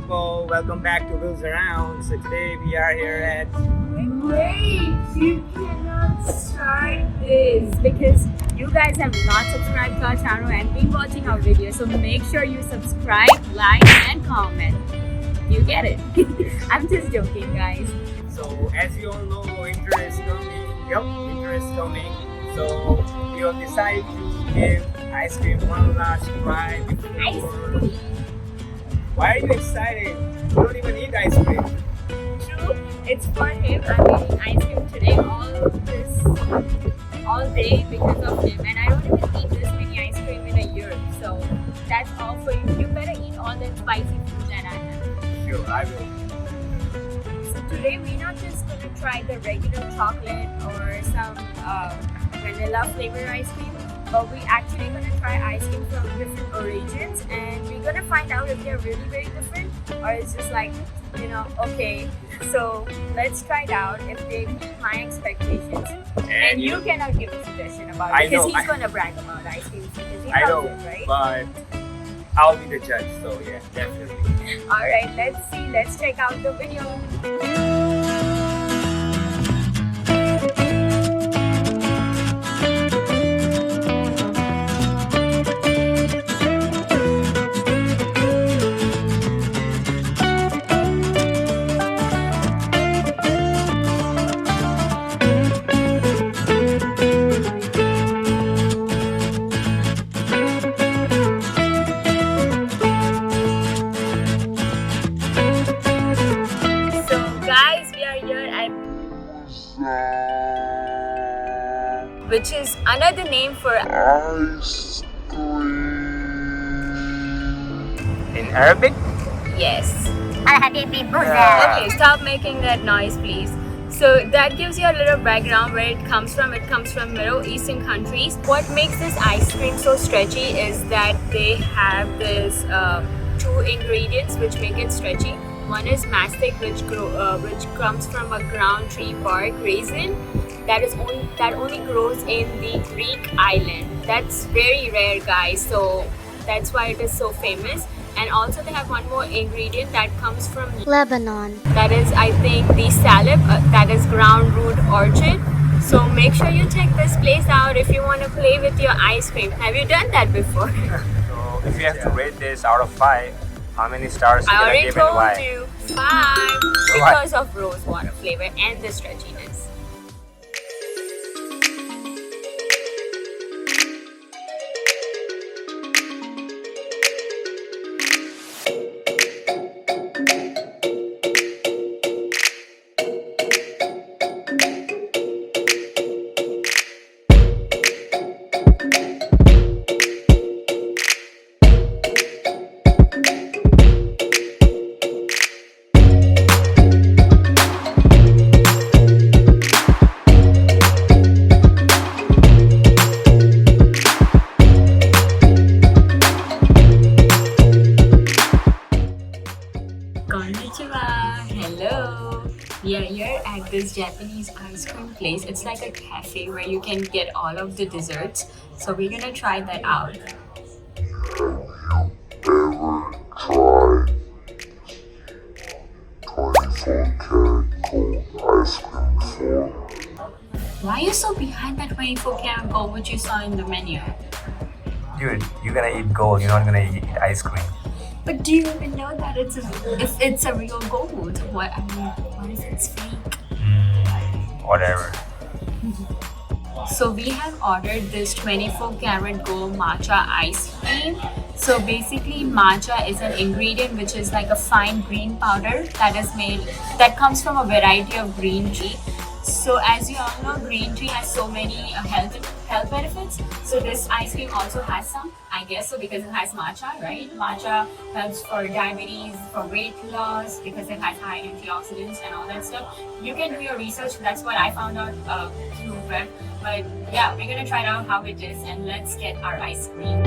people? Welcome back to Wheelzaround. So today we are here at... Wait, you cannot start this because you guys have not subscribed to our channel and been watching our videos. So make sure you subscribe, like and comment. You get it. I'm just joking, guys. So as you all know, winter is coming. Winter is coming. So we have decided to give ice cream one last try before... Why are you excited? You don't even eat ice cream. True, it's for him. I'm eating ice cream today all day because of him, and I don't even eat this many ice cream in a year. So that's all for you. You better eat all that spicy food that I have. Sure, I will. So today we're not just gonna try the regular chocolate or some vanilla flavor ice cream, but we're actually gonna try ice cream from different origins, and we're gonna find out if they're really very different or it's just like, okay. So let's try it out if they meet my expectations. And you cannot give a suggestion about it because he's gonna brag about ice cream because he loves it, right? But I'll be the judge, so yeah, definitely. Alright, let's see. Let's check out the video. Which is another name for ice cream. In Arabic? yes. Booza. Okay, stop making that noise, please. So that gives you a little background where it comes from. It comes from Middle Eastern countries. What makes this ice cream so stretchy is that they have this two ingredients which make it stretchy. One is mastic, which comes from a ground tree bark raisin that only grows in the Greek island. That's very rare, guys. So that's why it is so famous. And also they have one more ingredient that comes from Lebanon. that is, I think, the salep, that is ground root orchid. So make sure you check this place out if you want to play with your ice cream. Have you done that before? So if you have to rate this out of 5, how many stars I you already gonna give and why? told you 5 because of rose water flavor and the stretchiness. Hello, we are here at this Japanese ice cream place. It's like a cafe where you can get all of the desserts. So we're gonna try that out. Why are you so behind that 24 karat gold which you saw in the menu? Dude, you're gonna eat gold, you're not gonna eat ice cream. But do you even know that it's a real gold? What if it's fake? Whatever. So we have ordered this 24 karat gold matcha ice cream. So basically matcha is an ingredient which is like a fine green powder that comes from a variety of green tea. So as you all know, green tea has so many health benefits. So this ice cream also has some, I guess so, because it has matcha, right? Matcha helps for diabetes, for weight loss, because it has high antioxidants and all that stuff. You can do your research. That's what I found out through web. But yeah, we're gonna try it out how it is, and let's get our ice cream.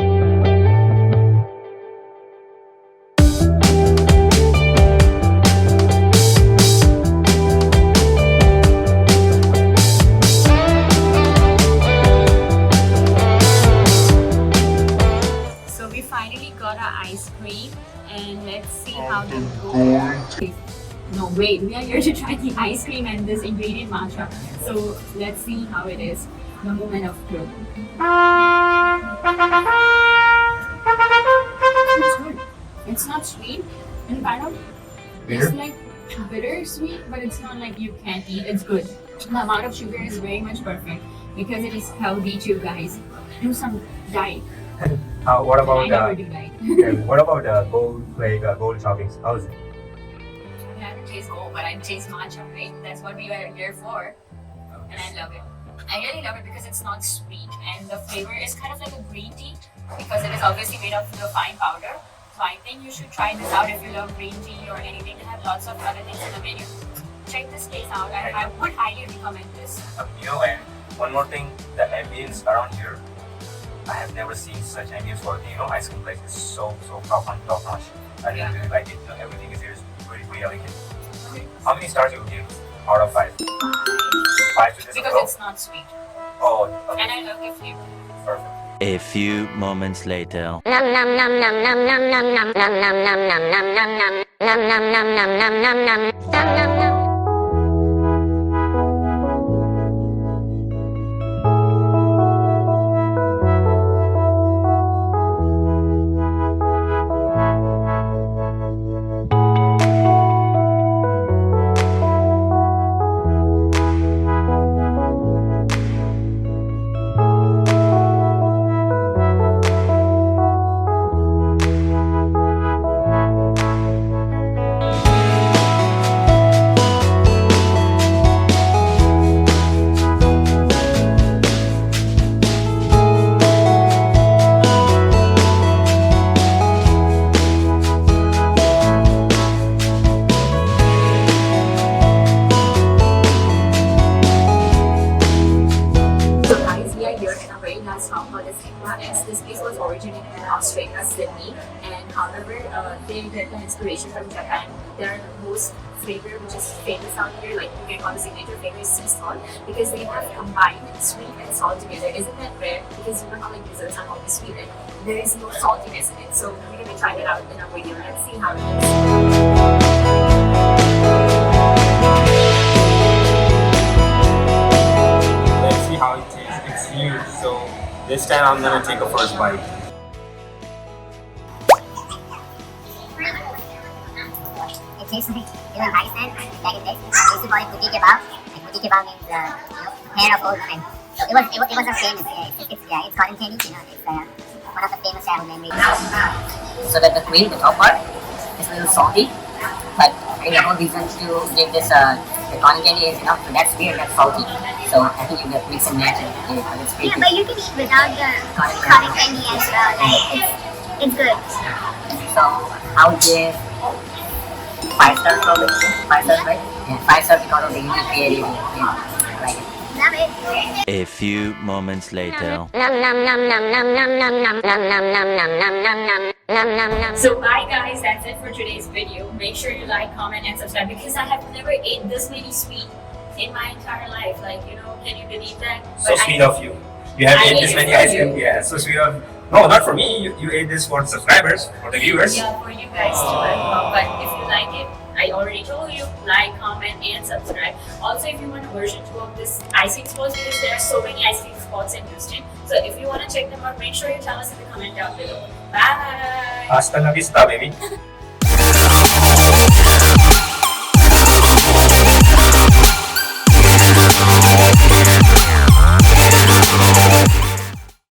ice cream, and let's see how they go. No, wait, we are here to try the ice cream and this ingredient matcha. So let's see how it is. The moment of truth. It's good. It's not sweet and kind of it's like bittersweet, but it's not like you can't eat. It's good. The amount of sugar is very much perfect because it is healthy too, guys. Do some diet. What about I never do diet. what about gold gold toppings? How is it? I haven't tasted gold, but I taste matcha, right? That's what we are here for. And I love it. I really love it because it's not sweet and the flavor is kind of like a green tea because it is obviously made of the fine powder. So I think you should try this out if you love green tea or anything. They have lots of other things in the menu. Check this place out. I would highly recommend this. You know, and one more thing, the ambience around here. I have never seen such ambience for ice cream place. It's so top notch. I really like it. Everything is here is pretty elegant. How many stars you would give out of 5? 5 to this Because as well? it's not sweet. Oh, okay. And I love the flavor. Perfect. A few moments later. Aqua S. This place was originated in Australia, Sydney, and however, they get the inspiration from Japan. Their most flavor, which is famous out here, like you can call the signature flavor, is sea salt, because they have combined sweet and salt together. Isn't that rare? Because you know how like desserts are always sweet and there is no saltiness in it. So we're gonna try that out in our video. Let's see how it is. Let's see how it tastes. It's huge, so this time I'm gonna take a first bite. It tastes like, in Pakistan, back in the day, they used to call it booty kebab. And booty kebab means, hair of old women. So it was a famous, it's cotton candy, it's one of the famous childhood memories. So that the cream, the top part, is a little salty, but I think the whole reason to give this the cotton candy is that's sweet and that's salty. So I think you get mix and match it. It's pretty Yeah, good. but you can eat without the cotton candy as well. Like, it's good. So I would give 5 stars probably. 5 stars, right? Yeah, 5 stars because of the unique creativity. Yeah, I like it. Love it. A few moments later. So bye guys, that's it for today's video. Make sure you like, comment and subscribe because I have never ate this many sweet in my entire life. Like, can you believe that? So But sweet of you. You have I ate ate this it many for ice you. cream. Yeah, so sweet of. No, not for me. You ate this for subscribers, for the viewers. Yeah, for you guys too as well. But if you like it, I already told you, like, comment and subscribe. Also, if you want a version 2 of this ice cream spots, because there are so many ice cream spots in Houston. So if you want to check them out, make sure you tell us in the comment down below. Bye! Hasta la vista, baby.